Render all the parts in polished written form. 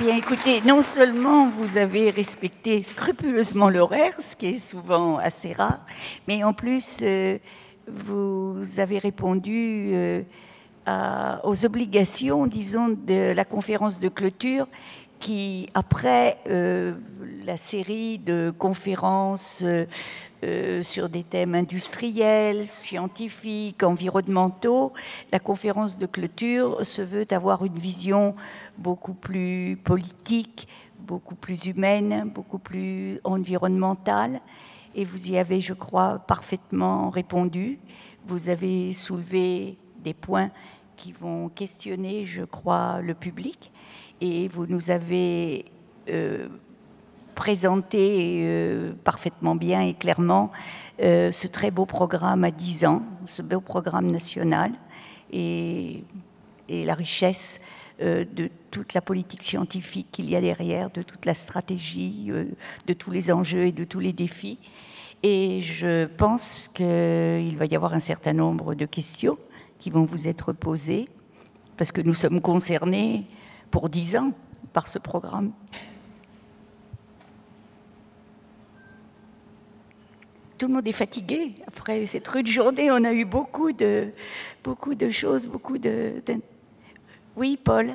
Bien, écoutez, non seulement vous avez respecté scrupuleusement l'horaire, ce qui est souvent assez rare, mais en plus, vous avez répondu aux obligations, disons, de la conférence de clôture qui, après la série de conférences sur des thèmes industriels, scientifiques, environnementaux, la conférence de clôture se veut avoir une vision beaucoup plus politique, beaucoup plus humaine, beaucoup plus environnementale. Et vous y avez, je crois, parfaitement répondu. Vous avez soulevé des points qui vont questionner, je crois, le public. Et vous nous avez présenté parfaitement bien et clairement ce très beau programme à 10 ans, ce beau programme national et la richesse de toute la politique scientifique qu'il y a derrière, de toute la stratégie, de tous les enjeux et de tous les défis. Et je pense qu'il va y avoir un certain nombre de questions qui vont vous être posées, parce que nous sommes concernés pour 10 ans par ce programme. Tout le monde est fatigué. Après cette rude journée, on a eu beaucoup de choses, Oui, Paul?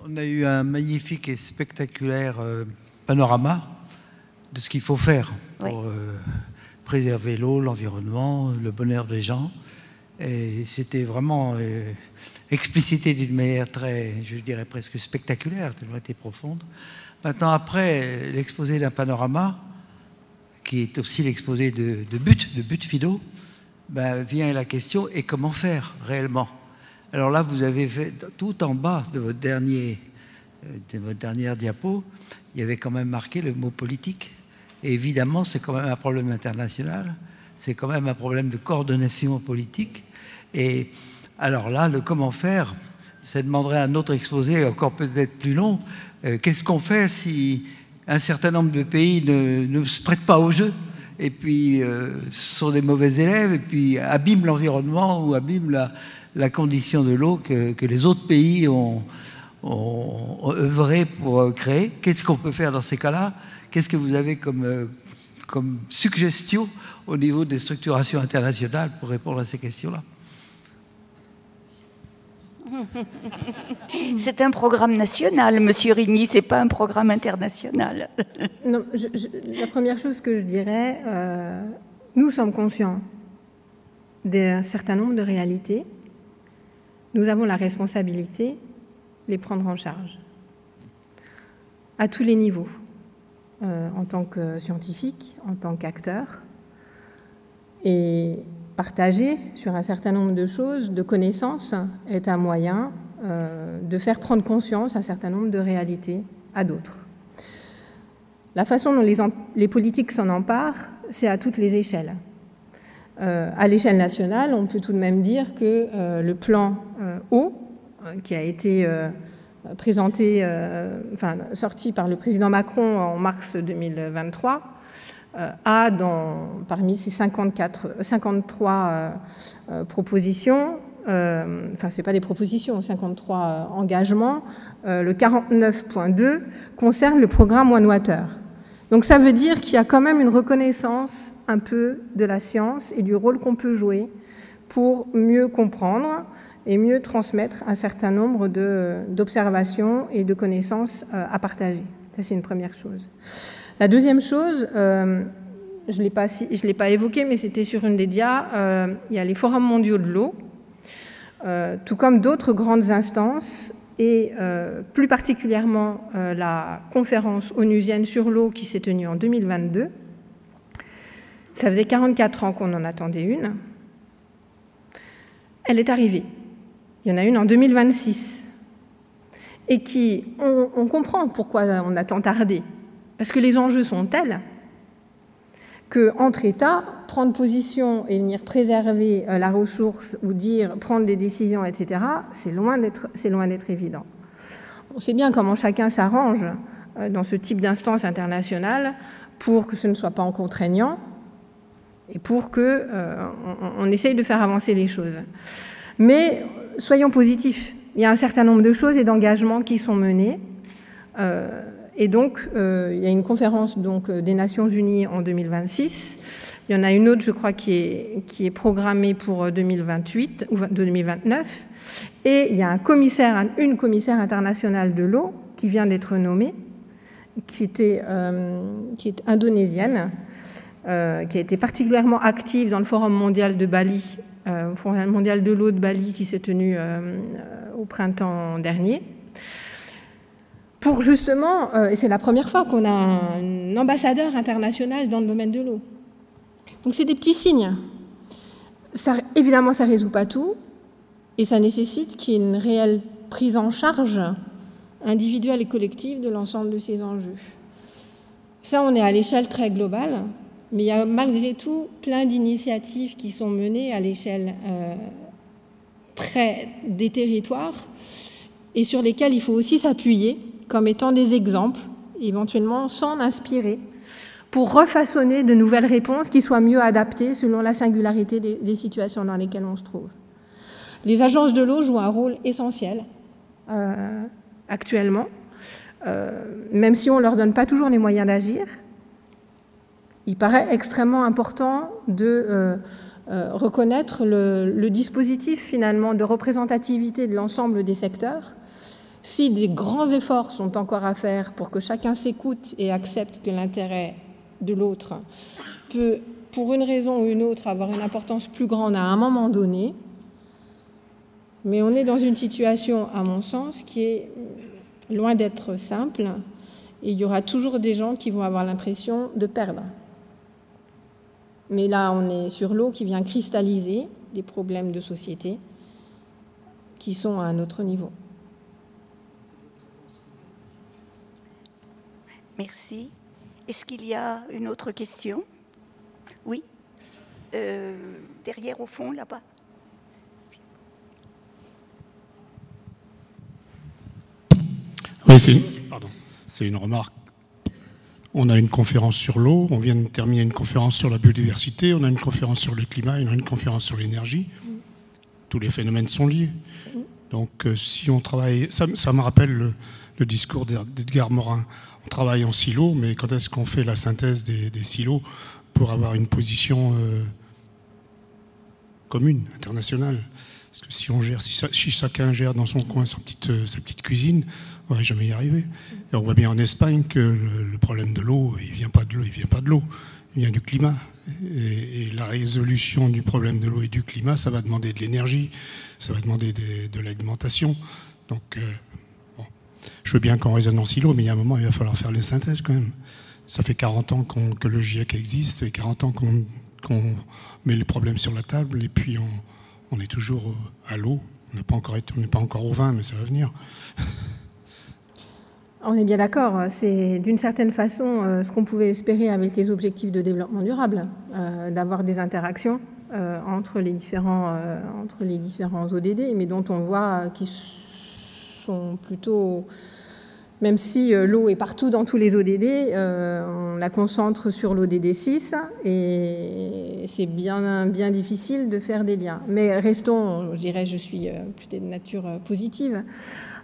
On a eu un magnifique et spectaculaire panorama de ce qu'il faut faire pour préserver l'eau, l'environnement, le bonheur des gens. Et c'était vraiment explicité d'une manière très, je dirais presque spectaculaire, tellement était profonde. Maintenant, après l'exposé d'un panorama, qui est aussi l'exposé de but philo, ben, vient la question, et comment faire réellement? Alors là, vous avez fait, tout en bas de votre dernière diapo, il y avait quand même marqué le mot politique. Et évidemment, c'est quand même un problème international, c'est quand même un problème de coordination politique. Et alors là, le comment faire, ça demanderait un autre exposé encore peut-être plus long. Qu'est-ce qu'on fait si un certain nombre de pays ne se prêtent pas au jeu et puis sont des mauvais élèves et puis abîment l'environnement ou abîment la condition de l'eau que les autres pays ont œuvré pour créer? Qu'est-ce qu'on peut faire dans ces cas-là? Qu'est-ce que vous avez comme suggestion au niveau des structurations internationales pour répondre à ces questions-là? C'est un programme national, Monsieur Rigny, c'est pas un programme international. Non, la première chose que je dirais, nous sommes conscients d'un certain nombre de réalités. Nous avons la responsabilité de les prendre en charge à tous les niveaux, en tant que scientifique, en tant qu'acteur, et partager sur un certain nombre de choses, de connaissances, est un moyen de faire prendre conscience un certain nombre de réalités à d'autres. La façon dont les politiques s'en emparent, c'est à toutes les échelles. À l'échelle nationale, on peut tout de même dire que le plan eau, qui a été présenté, sorti par le président Macron en mars 2023, a parmi ses 53 propositions, c'est pas des propositions, 53 engagements, le 49.2 concerne le programme One Water. Donc ça veut dire qu'il y a quand même une reconnaissance un peu de la science et du rôle qu'on peut jouer pour mieux comprendre et mieux transmettre un certain nombre d'observations et de connaissances à partager. Ça, c'est une première chose. La deuxième chose, je ne l'ai pas évoqué, mais c'était sur une des dias, il y a les forums mondiaux de l'eau, tout comme d'autres grandes instances, et plus particulièrement la conférence onusienne sur l'eau qui s'est tenue en 2022. Ça faisait 44 ans qu'on en attendait une. Elle est arrivée. Il y en a une en 2026. Et on comprend pourquoi on a tant tardé. Parce que les enjeux sont tels qu'entre États, prendre position et venir préserver la ressource ou prendre des décisions, etc., c'est loin d'être évident. On sait bien comment chacun s'arrange dans ce type d'instance internationale pour que ce ne soit pas en contraignant et pour qu'on essaye de faire avancer les choses. Mais soyons positifs. il y a un certain nombre de choses et d'engagements qui sont menés. Et donc, il y a une conférence donc, des Nations Unies en 2026. Il y en a une autre, je crois, qui est programmée pour 2028 ou 2029. Et il y a une commissaire internationale de l'eau qui vient d'être nommée, qui est indonésienne, qui a été particulièrement active dans le Forum mondial de Bali, Forum mondial de l'eau de Bali qui s'est tenu au printemps dernier, pour justement, et c'est la première fois qu'on a un ambassadeur international dans le domaine de l'eau. Donc c'est des petits signes. Évidemment, ça ne résout pas tout, et ça nécessite qu'il y ait une réelle prise en charge individuelle et collective de l'ensemble de ces enjeux. Ça, on est à l'échelle très globale, mais il y a malgré tout plein d'initiatives qui sont menées à l'échelle des territoires et sur lesquelles il faut aussi s'appuyer comme étant des exemples, éventuellement s'en inspirer, pour refaçonner de nouvelles réponses qui soient mieux adaptées selon la singularité des situations dans lesquelles on se trouve. Les agences de l'eau jouent un rôle essentiel actuellement, même si on ne leur donne pas toujours les moyens d'agir. Il paraît extrêmement important de reconnaître le dispositif finalement de représentativité de l'ensemble des secteurs. Si des grands efforts sont encore à faire pour que chacun s'écoute et accepte que l'intérêt de l'autre peut, pour une raison ou une autre, avoir une importance plus grande à un moment donné, mais on est dans une situation, à mon sens, qui est loin d'être simple, et il y aura toujours des gens qui vont avoir l'impression de perdre. Mais là, on est sur l'eau qui vient cristalliser des problèmes de société qui sont à un autre niveau. Merci. Est-ce qu'il y a une autre question? Oui. Derrière, au fond, là-bas. Oui, c'est une remarque. On a une conférence sur l'eau, on vient de terminer une conférence sur la biodiversité, on a une conférence sur le climat, on a une conférence sur l'énergie. Tous les phénomènes sont liés. Donc si on travaille... Ça me rappelle le discours d'Edgar Morin. On travaille en silo, mais quand est-ce qu'on fait la synthèse des silos pour avoir une position commune, internationale? Parce que si on gère, si chacun gère dans son coin sa petite cuisine, on ne va jamais y arriver. Et on voit bien en Espagne que le problème de l'eau, il ne vient pas de l'eau, il vient du climat. Et la résolution du problème de l'eau et du climat, ça va demander de l'énergie, ça va demander de l'alimentation. Donc, bon, je veux bien qu'on raisonne en silo, mais il y a un moment, il va falloir faire les synthèses quand même. Ça fait 40 ans que le GIEC existe, ça fait 40 ans qu'on met les problèmes sur la table, et puis on est toujours à l'eau. On n'est pas encore au vin, mais ça va venir. On est bien d'accord. C'est d'une certaine façon ce qu'on pouvait espérer avec les objectifs de développement durable, d'avoir des interactions entre les différents ODD, mais dont on voit qu'ils sont plutôt... Même si l'eau est partout dans tous les ODD, on la concentre sur l'ODD 6 et c'est bien difficile de faire des liens. Mais restons, je dirais, je suis plutôt de nature positive,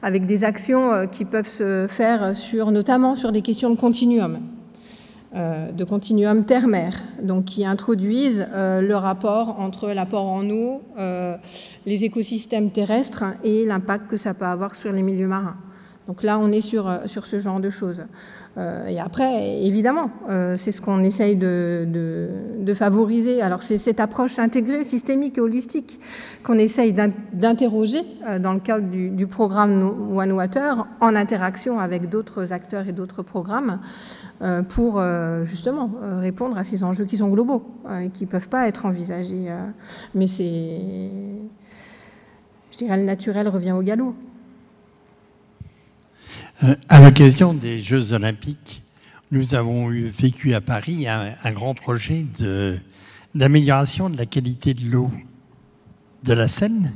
avec des actions qui peuvent se faire notamment sur des questions de continuum terre-mer, donc qui introduisent le rapport entre l'apport en eau, les écosystèmes terrestres et l'impact que ça peut avoir sur les milieux marins. Donc là, on est sur ce genre de choses. Et après, évidemment, c'est ce qu'on essaye de favoriser. Alors, c'est cette approche intégrée, systémique et holistique qu'on essaye d'interroger dans le cadre du programme One Water, en interaction avec d'autres acteurs et d'autres programmes, pour justement répondre à ces enjeux qui sont globaux et qui ne peuvent pas être envisagés. Mais je dirais, le naturel revient au galop. À l'occasion des Jeux Olympiques, nous avons vécu à Paris un grand projet d'amélioration de la qualité de l'eau de la Seine.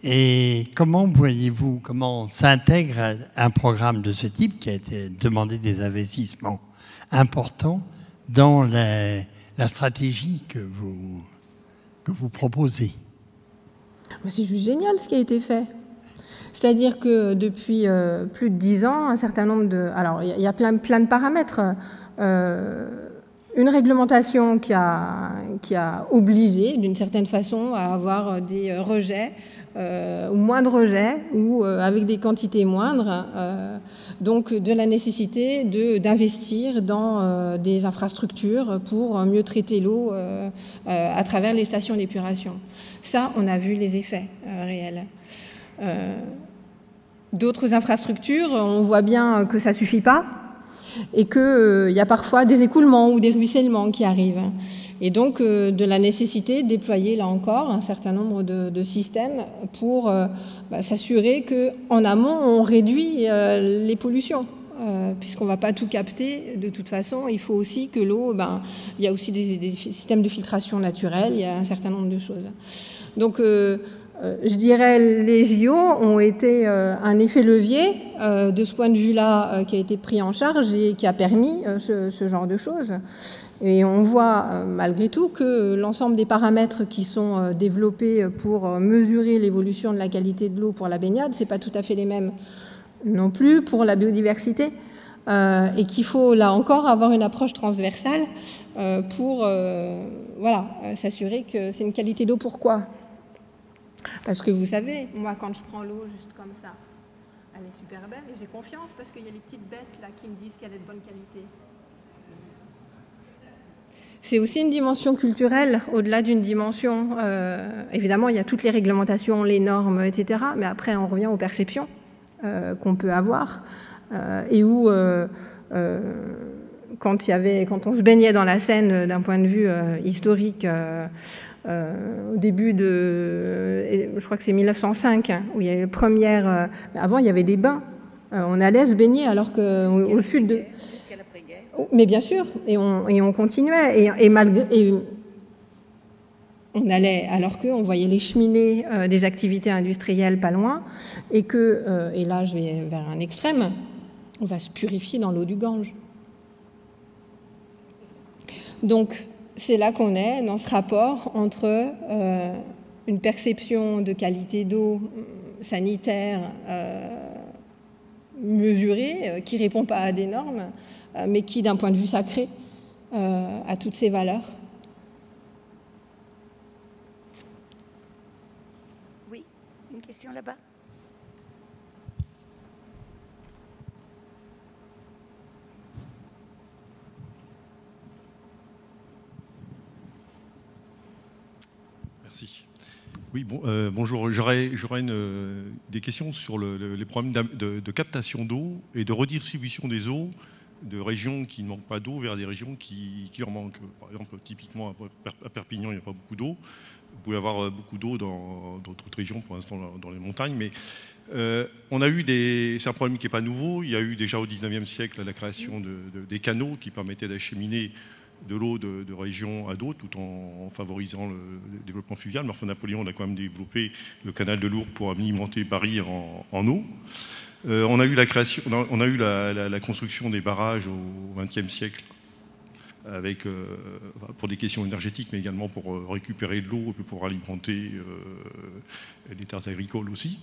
Et comment voyez-vous, comment s'intègre un programme de ce type qui a été demandé des investissements importants dans la stratégie que vous proposez? C'est juste génial ce qui a été fait. C'est-à-dire que depuis plus de 10 ans, un certain nombre de... Alors, il y a plein de paramètres. Une réglementation qui a obligé, d'une certaine façon, à avoir des rejets, ou moins de rejets, ou avec des quantités moindres. Donc, de la nécessité d'investir dans des infrastructures pour mieux traiter l'eau à travers les stations d'épuration. Ça, on a vu les effets réels. D'autres infrastructures, on voit bien que ça ne suffit pas et qu'il y a parfois des écoulements ou des ruissellements qui arrivent. Et donc, de la nécessité de déployer, là encore, un certain nombre de systèmes pour s'assurer qu'en amont, on réduit les pollutions. Puisqu'on ne va pas tout capter, de toute façon, il faut aussi que l'eau, il y a aussi des systèmes de filtration naturelle, il y a un certain nombre de choses. Donc, je dirais, les JO ont été un effet levier de ce point de vue-là qui a été pris en charge et qui a permis ce genre de choses. Et on voit malgré tout que l'ensemble des paramètres qui sont développés pour mesurer l'évolution de la qualité de l'eau pour la baignade, ce n'est pas tout à fait les mêmes non plus pour la biodiversité. Et qu'il faut, là encore, avoir une approche transversale pour s'assurer que c'est une qualité d'eau. Pourquoi ? Parce que vous savez, moi, quand je prends l'eau juste comme ça, elle est super belle et j'ai confiance parce qu'il y a les petites bêtes là qui me disent qu'elle est de bonne qualité. C'est aussi une dimension culturelle, au-delà d'une dimension... évidemment, il y a toutes les réglementations, les normes, etc. Mais après, on revient aux perceptions qu'on peut avoir et où... quand on se baignait dans la Seine d'un point de vue historique... au début je crois que c'est 1905, où il y a eu les premières... avant, il y avait des bains. On allait se baigner alors qu'au sud de... Jusqu'à l'après-guerre. Mais bien sûr, et on continuait. Et on allait alors qu'on voyait les cheminées des activités industrielles pas loin, et là, je vais vers un extrême, on va se purifier dans l'eau du Gange. Donc, c'est là qu'on est, dans ce rapport entre une perception de qualité d'eau sanitaire mesurée, qui ne répond pas à des normes, mais qui, d'un point de vue sacré, a toutes ces valeurs. Oui, une question là-bas. Merci. Oui, bonjour. J'aurais des questions sur les problèmes de captation d'eau et de redistribution des eaux de régions qui ne manquent pas d'eau vers des régions qui en manquent. Par exemple, typiquement à Perpignan, il n'y a pas beaucoup d'eau. Vous pouvez avoir beaucoup d'eau dans d'autres régions, pour l'instant dans les montagnes, mais on a eu c'est un problème qui n'est pas nouveau. Il y a eu déjà au XIXe siècle la création des canaux qui permettaient d'acheminer de l'eau de région à d'autres, tout en favorisant le développement fluvial. Mais enfin, Napoléon a quand même développé le canal de l'Ourcq pour alimenter Paris en eau. On a eu la construction des barrages au XXe siècle, avec, pour des questions énergétiques, mais également pour récupérer de l'eau et pour alimenter les terres agricoles aussi.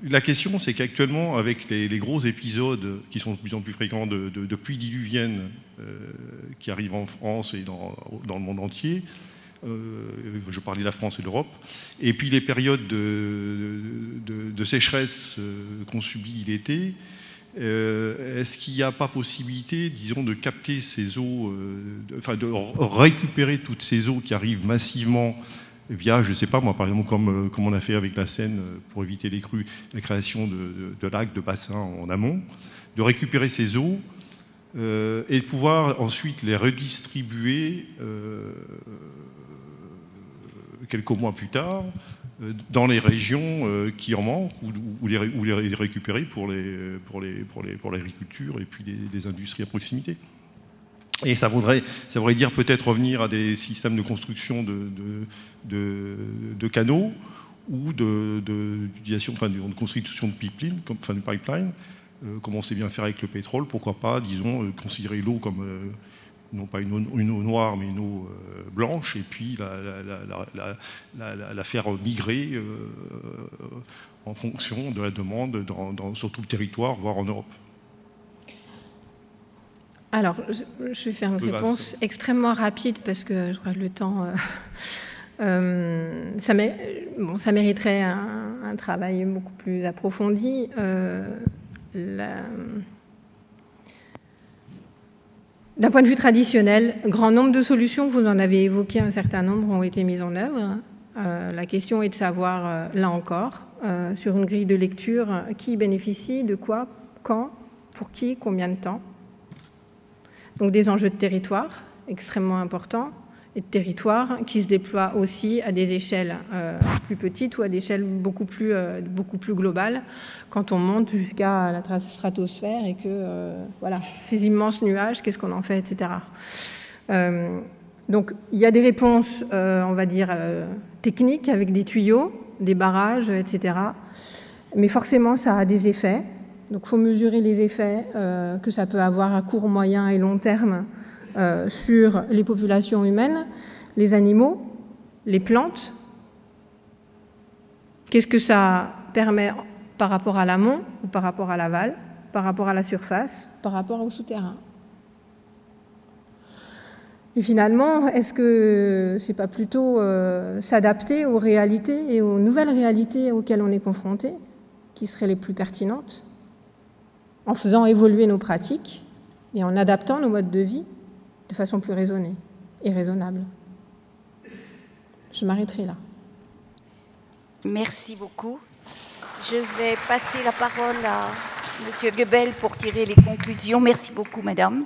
La question, c'est qu'actuellement, avec les gros épisodes qui sont de plus en plus fréquents de pluies diluviennes qui arrivent en France et dans le monde entier, je parlais de la France et de l'Europe, et puis les périodes de sécheresse qu'on subit l'été, est-ce qu'il n'y a pas possibilité, disons, de capter ces eaux, de récupérer toutes ces eaux qui arrivent massivement via, je ne sais pas moi, par exemple, comme on a fait avec la Seine pour éviter les crues, la création de lacs, de bassins en amont, de récupérer ces eaux et de pouvoir ensuite les redistribuer quelques mois plus tard dans les régions qui en manquent ou les récupérer pour l'agriculture et puis les industries à proximité. Et ça voudrait dire peut-être revenir à des systèmes de construction de canaux ou d'utilisation, de construction de pipeline, comme on sait bien faire avec le pétrole. Pourquoi pas, disons, considérer l'eau comme non pas une eau noire, mais une eau blanche, et puis la faire migrer en fonction de la demande sur tout le territoire, voire en Europe. Alors, je vais faire une réponse extrêmement rapide parce que je crois que le temps, ça mériterait un travail beaucoup plus approfondi. D'un point de vue traditionnel, grand nombre de solutions, vous en avez évoqué un certain nombre, ont été mises en œuvre. La question est de savoir, là encore, sur une grille de lecture, qui bénéficie de quoi, quand, pour qui, combien de temps. Donc des enjeux de territoire extrêmement importants, et de territoire qui se déploient aussi à des échelles plus petites ou à des échelles beaucoup plus globales, quand on monte jusqu'à la stratosphère et que, voilà, ces immenses nuages, qu'est-ce qu'on en fait, etc. Donc il y a des réponses, on va dire, techniques, avec des tuyaux, des barrages, etc. Mais forcément, ça a des effets. Donc il faut mesurer les effets que ça peut avoir à court, moyen et long terme sur les populations humaines, les animaux, les plantes. Qu'est-ce que ça permet par rapport à l'amont ou par rapport à l'aval, par rapport à la surface, par rapport au souterrain. Et finalement, est-ce que c'est pas plutôt s'adapter aux réalités et aux nouvelles réalités auxquelles on est confronté, qui seraient les plus pertinentes, en faisant évoluer nos pratiques et en adaptant nos modes de vie de façon plus raisonnée et raisonnable. Je m'arrêterai là. Merci beaucoup. Je vais passer la parole à M. Goebel pour tirer les conclusions. Merci beaucoup, madame.